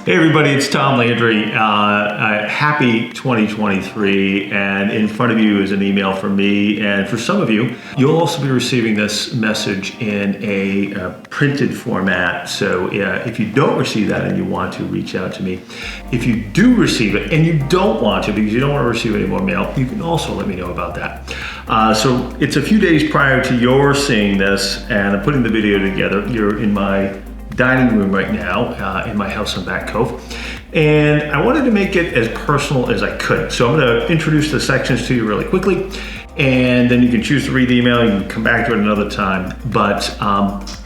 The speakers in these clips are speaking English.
Hey everybody, it's Tom Landry. Happy 2023, and in front of you is an email from me, and for some of you, you'll also be receiving this message in a printed format. So if you don't receive that and you want to, reach out to me. If you do receive it and you don't want to because you don't want to receive any more mail, you can also let me know about that. So it's a few days prior to your seeing this, and I'm putting the video together. You're in my dining room right now in my house in Back Cove, and I wanted to make it as personal as I could. So I'm going to introduce the sections to you really quickly, and then you can choose to read the email. You can come back to it another time. But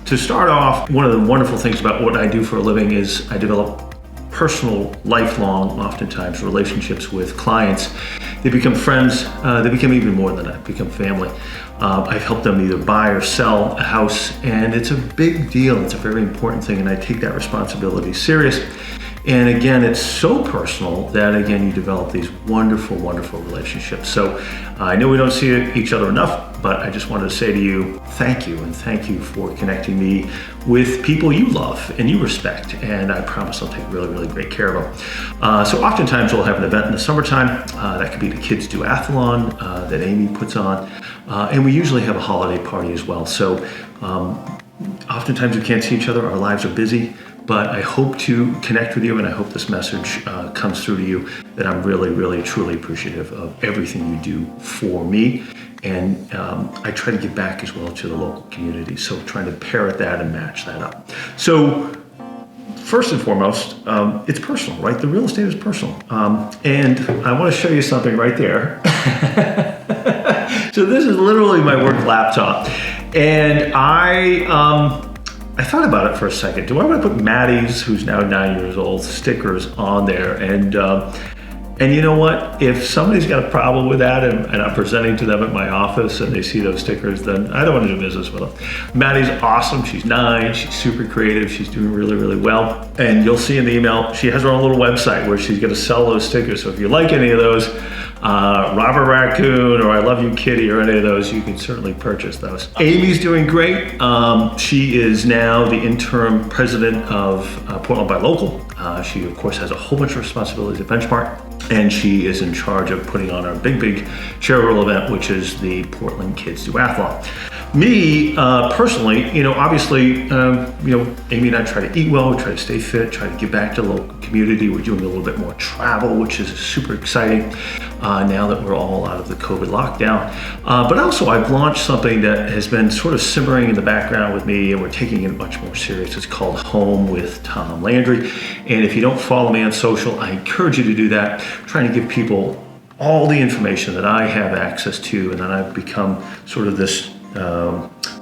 to start off, one of the wonderful things about what I do for a living is I develop personal, lifelong, oftentimes relationships with clients. They become friends. They become even more than that, become family. I've helped them either buy or sell a house, and it's a big deal. It's a very important thing, and I take that responsibility serious. And again, it's so personal that, again, you develop these wonderful, wonderful relationships. So I know we don't see each other enough, but I just wanted to say to you, thank you, and thank you for connecting me with people you love and you respect, and I promise I'll take really, really great care of them. So oftentimes we'll have an event in the summertime. That could be the Kids Duathlon that Amy puts on, and we usually have a holiday party as well. So oftentimes we can't see each other. Our lives are busy. But I hope to connect with you, and I hope this message comes through to you, that I'm really, really, truly appreciative of everything you do for me. And I try to give back as well to the local community. So trying to parrot that and match that up. So first and foremost, it's personal, right? The real estate is personal. And I want to show you something right there. So this is literally my work laptop. And I thought about it for a second. Do I want to put Maddie's, who's now 9 years old, stickers on there? And you know what? If somebody's got a problem with that and I'm presenting to them at my office and they see those stickers, then I don't want to do business with them. Maddie's awesome. She's 9. She's super creative. She's doing really, really well. And you'll see in the email, she has her own little website where she's going to sell those stickers. So if you like any of those, Robert Raccoon or I Love You Kitty or any of those, you can certainly purchase those. Amy's doing great. She is now the interim president of Portland Buy Local. She of course has a whole bunch of responsibilities at Benchmark, and she is in charge of putting on our big charitable event, which is the Portland Kids Duathlon. Me, personally, obviously, Amy and I try to eat well, we try to stay fit, try to give back to the local community. We're doing a little bit more travel, which is super exciting now that we're all out of the COVID lockdown. But also, I've launched something that has been sort of simmering in the background with me, and we're taking it much more serious. It's called Home with Tom Landry. And if you don't follow me on social, I encourage you to do that. I'm trying to give people all the information that I have access to, and then I've become sort of this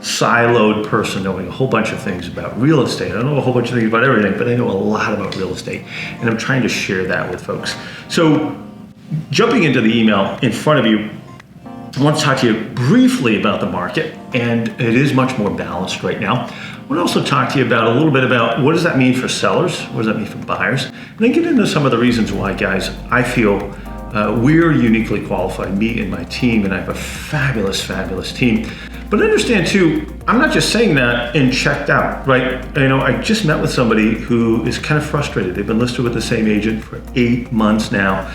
siloed person knowing a whole bunch of things about real estate. I don't know a whole bunch of things about everything, but I know a lot about real estate, and I'm trying to share that with folks. So jumping into the email in front of you, I want to talk to you briefly about the market, and it is much more balanced right now. I want to also talk to you about a little bit about what does that mean for sellers, what does that mean for buyers, and then get into some of the reasons why, guys, I feel we're uniquely qualified, me and my team, and I have a fabulous team. But understand too, I'm not just saying that and checked out, right? I just met with somebody who is kind of frustrated. They've been listed with the same agent for 8 months now.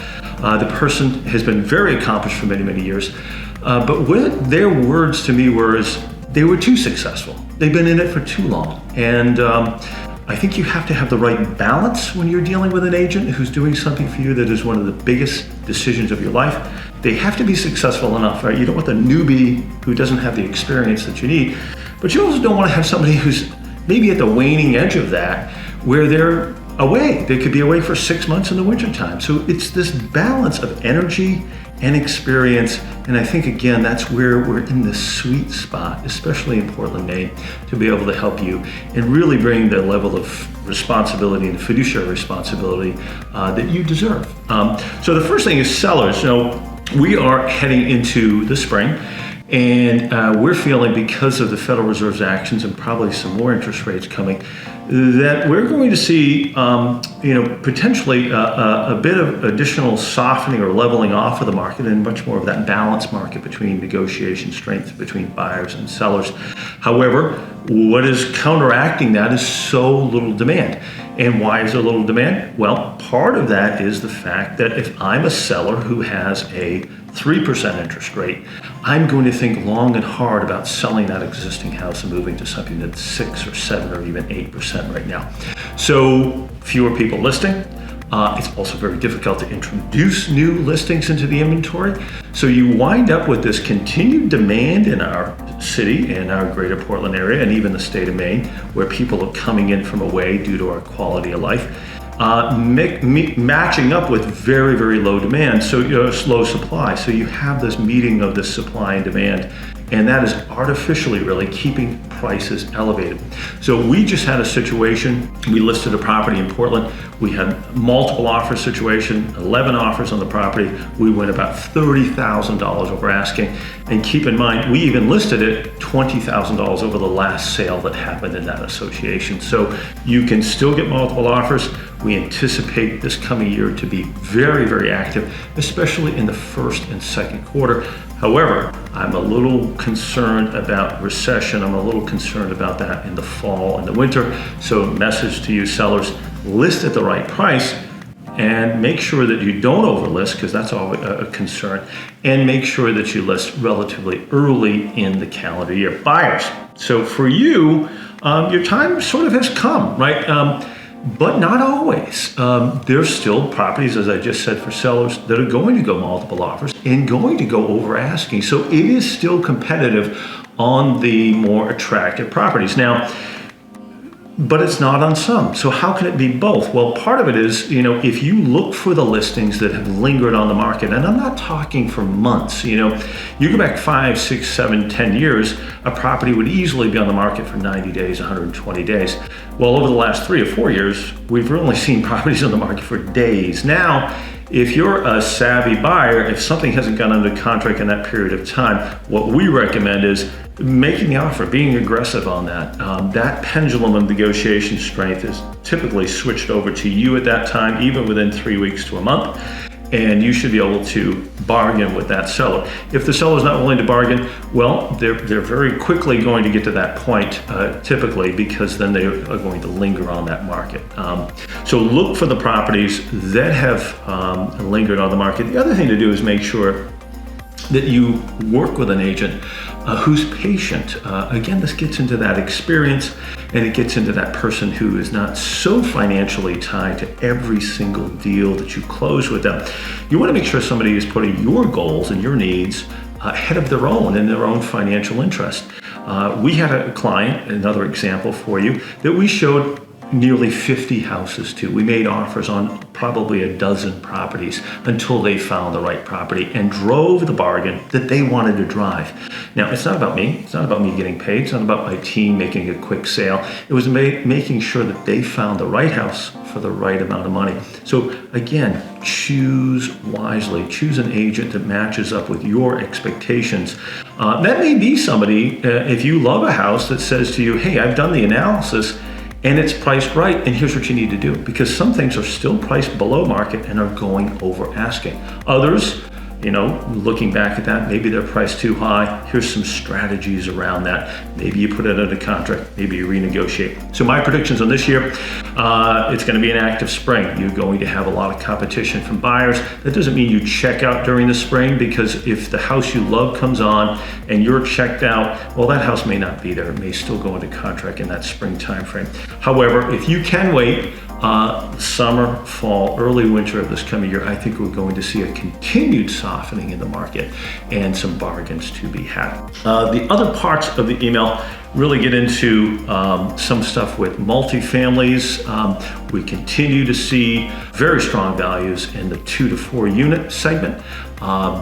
The person has been very accomplished for many years. But what their words to me were is they were too successful. They've been in it for too long. And I think you have to have the right balance when you're dealing with an agent who's doing something for you that is one of the biggest decisions of your life. They have to be successful enough, right? You don't want the newbie who doesn't have the experience that you need, but you also don't want to have somebody who's maybe at the waning edge of that, where they're away. They could be away for 6 months in the wintertime. So it's this balance of energy and experience. And I think, again, that's where we're in the sweet spot, especially in Portland, Maine, to be able to help you and really bring the level of responsibility and fiduciary responsibility that you deserve. So the first thing is sellers. We are heading into the spring, and we're feeling, because of the Federal Reserve's actions and probably some more interest rates coming, that we're going to see, potentially a bit of additional softening or leveling off of the market, and much more of that balanced market between negotiation strength between buyers and sellers. However, what is counteracting that is so little demand. And why is there little demand? Well, part of that is the fact that if I'm a seller who has a 3% interest rate, I'm going to think long and hard about selling that existing house and moving to something that's 6 or 7 or even 8% right now. So fewer people listing. It's also very difficult to introduce new listings into the inventory. So you wind up with this continued demand in our city, in our greater Portland area, and even the state of Maine, where people are coming in from away due to our quality of life, matching up with very, very low demand, so low supply. So you have this meeting of this supply and demand, and that is artificially really keeping prices elevated. So we just had a situation, we listed a property in Portland, we had multiple offer situation, 11 offers on the property, we went about $30,000 over asking, and keep in mind, we even listed it $20,000 over the last sale that happened in that association. So you can still get multiple offers. We anticipate this coming year to be very, very active, especially in the first and second quarter. However, I'm a little concerned about recession. I'm a little concerned about that in the fall and the winter. So message to you sellers, list at the right price and make sure that you don't overlist, because that's always a concern, and make sure that you list relatively early in the calendar year. Buyers, so for you, your time sort of has come, right? But not always. There's still properties, as I just said, for sellers that are going to go multiple offers and going to go over asking. So it is still competitive on the more attractive properties. Now, but it's not on some. So how can it be both? Well, part of it is, if you look for the listings that have lingered on the market, and I'm not talking for months, you go back 5, 6, 7, 10 years, a property would easily be on the market for 90 days, 120 days. Well, over the last 3 or 4 years, we've only seen properties on the market for days. Now, if you're a savvy buyer, if something hasn't gone under contract in that period of time, what we recommend is making the offer, being aggressive on that. That pendulum of negotiation strength is typically switched over to you at that time, even within 3 weeks to a month. And you should be able to bargain with that seller. If the seller's not willing to bargain, well, they're very quickly going to get to that point, typically, because then they are going to linger on that market. So look for the properties that have lingered on the market. The other thing to do is make sure that you work with an agent who's patient. Again, this gets into that experience, and it gets into that person who is not so financially tied to every single deal that you close with them. You want to make sure somebody is putting your goals and your needs ahead of their own and their own financial interest. We had a client, another example for you, that we showed nearly 50 houses to. We made offers on probably a dozen properties until they found the right property and drove the bargain that they wanted to drive. Now, it's not about me. It's not about me getting paid. It's not about my team making a quick sale. It was making sure that they found the right house for the right amount of money. So again, choose wisely. Choose an agent that matches up with your expectations. That may be somebody, if you love a house, that says to you, hey, I've done the analysis and it's priced right, and here's what you need to do, because some things are still priced below market and are going over asking. Others, looking back at that, maybe they're priced too high. Here's some strategies around that. Maybe you put it under contract, maybe you renegotiate. So my predictions on this year, it's going to be an active spring. You're going to have a lot of competition from buyers. That doesn't mean you check out during the spring, because if the house you love comes on and you're checked out, well, that house may not be there. It may still go into contract in that spring time frame. However, if you can wait, summer, fall, early winter of this coming year, I think we're going to see a continued softening in the market and some bargains to be had. The other parts of the email really get into some stuff with multifamilies. We continue to see very strong values in the 2 to 4 unit segment.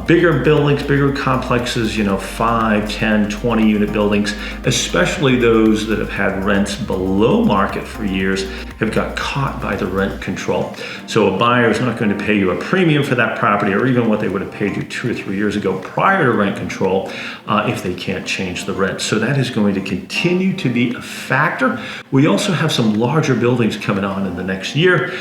Bigger buildings, bigger complexes, 5, 10, 20 unit buildings, especially those that have had rents below market for years, have got caught by the rent control. So a buyer is not going to pay you a premium for that property, or even what they would have paid you 2 or 3 years ago prior to rent control, if they can't change the rent. So that is going to continue to be a factor. We also have some larger buildings coming on in the next year,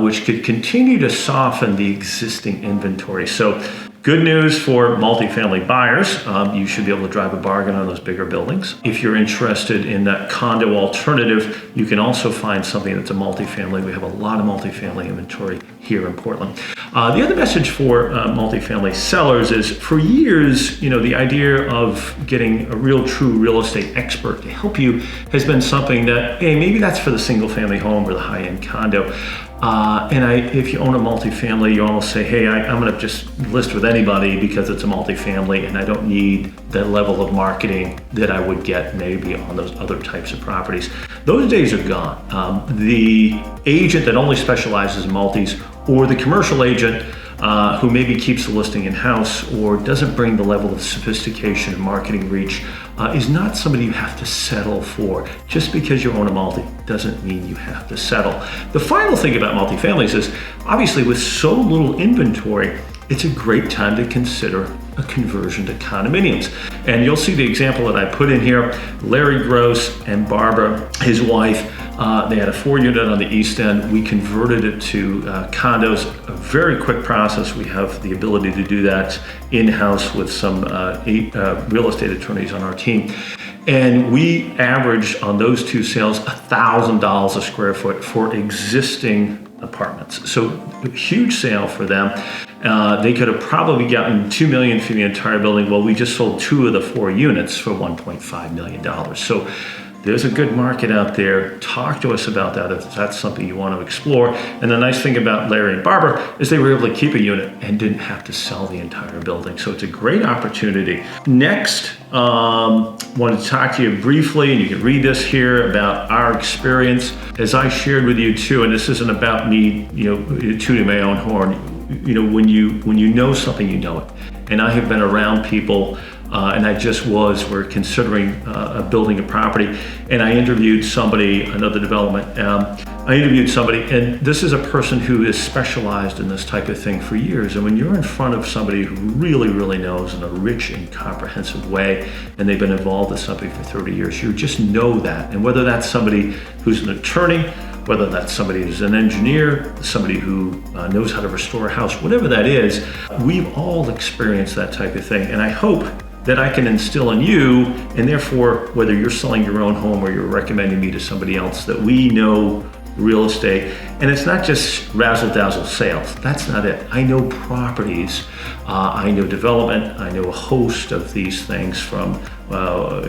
which could continue to soften the existing inventory. So Good news for multifamily buyers. You should be able to drive a bargain on those bigger buildings. If you're interested in that condo alternative, you can also find something that's a multifamily. We have a lot of multifamily inventory here in Portland. The other message for multifamily sellers is, for years, the idea of getting a real true real estate expert to help you has been something that, hey, maybe that's for the single family home or the high-end condo. If you own a multifamily, you almost say, hey, I'm going to just list with anybody because it's a multifamily and I don't need the level of marketing that I would get maybe on those other types of properties. Those days are gone. The agent that only specializes in multis, or the commercial agent who maybe keeps the listing in-house or doesn't bring the level of sophistication and marketing reach, is not somebody you have to settle for. Just because you own a multi doesn't mean you have to settle. The final thing about multifamilies is, obviously with so little inventory, it's a great time to consider a conversion to condominiums. And you'll see the example that I put in here. Larry Gross and Barbara, his wife, they had a 4-unit on the East End. We converted it to condos, a very quick process. We have the ability to do that in-house with some 8 real estate attorneys on our team. And we averaged on those 2 sales $1,000 a square foot for existing apartments. So huge sale for them. They could have probably gotten $2 million for the entire building. Well, we just sold 2 of the 4 units for $1.5 million. So there's a good market out there. Talk to us about that if that's something you want to explore. And the nice thing about Larry and Barbara is they were able to keep a unit and didn't have to sell the entire building. So it's a great opportunity. Next, wanted to talk to you briefly, and you can read this here, about our experience. As I shared with you too, and this isn't about me, tooting my own horn. When you know something, you know it. And I have been around people, and we're considering building a property, and I interviewed somebody, another development. I interviewed somebody, and this is a person who has specialized in this type of thing for years. And when you're in front of somebody who really, really knows in a rich and comprehensive way, and they've been involved with something for 30 years, you just know that. And whether that's somebody who's an attorney, whether that's somebody who's an engineer, somebody who knows how to restore a house, whatever that is, we've all experienced that type of thing. And I hope that I can instill in you, and therefore, whether you're selling your own home or you're recommending me to somebody else, that we know real estate. And it's not just razzle-dazzle sales. That's not it. I know properties, I know development, I know a host of these things, from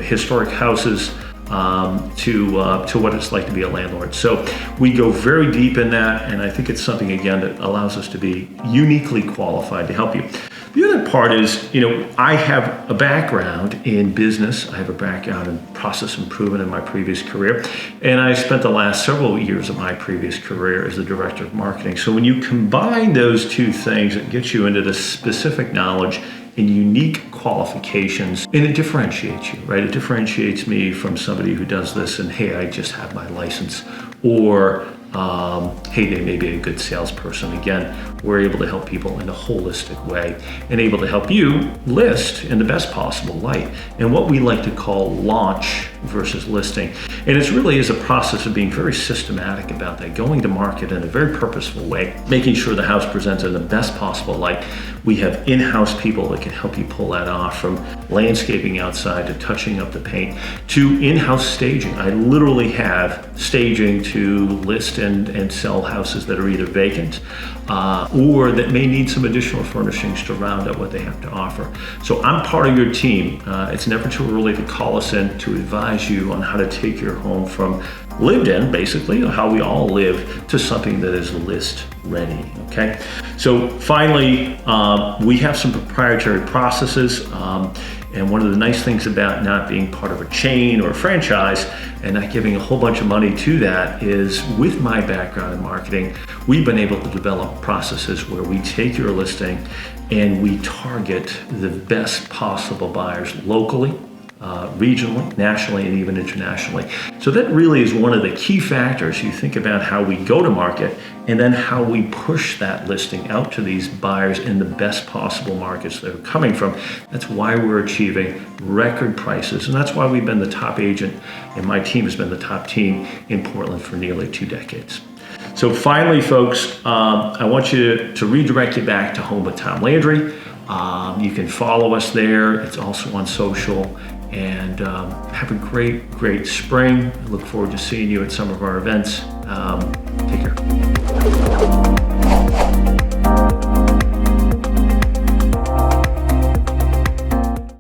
historic houses to what it's like to be a landlord. So we go very deep in that, and I think it's something, again, that allows us to be uniquely qualified to help you. The other part is, I have a background in business. I have a background in process improvement in my previous career, and I spent the last several years of my previous career as the director of marketing. So when you combine those 2 things, it gets you into the specific knowledge and unique qualifications, and it differentiates you, right? It differentiates me from somebody who does this and, hey, I just have my license, or hey, they may be a good salesperson. Again, we're able to help people in a holistic way and able to help you list in the best possible light, and what we like to call launch versus listing. And it really is a process of being very systematic about that, going to market in a very purposeful way, making sure the house presents in the best possible light. We have in-house people that can help you pull that off, from landscaping outside to touching up the paint to in-house staging. I literally have staging to list and sell houses that are either vacant or that may need some additional furnishings to round out what they have to offer. So I'm part of your team. It's never too early to call us in to advise you on how to take your home from lived in, basically, how we all live, to something that is list ready, okay? So finally, we have some proprietary processes, and one of the nice things about not being part of a chain or a franchise and not giving a whole bunch of money to that is, with my background in marketing, we've been able to develop processes where we take your listing and we target the best possible buyers locally, regionally, nationally, and even internationally. So that really is one of the key factors. You think about how we go to market and then how we push that listing out to these buyers in the best possible markets they're coming from. That's why we're achieving record prices, and that's why we've been the top agent, and my team has been the top team in Portland for nearly 2 decades. So finally, folks, I want you to redirect you back to Home with Tom Landry. You can follow us there. It's also on social. And have a great spring. I look forward to seeing you at some of our events. Take care.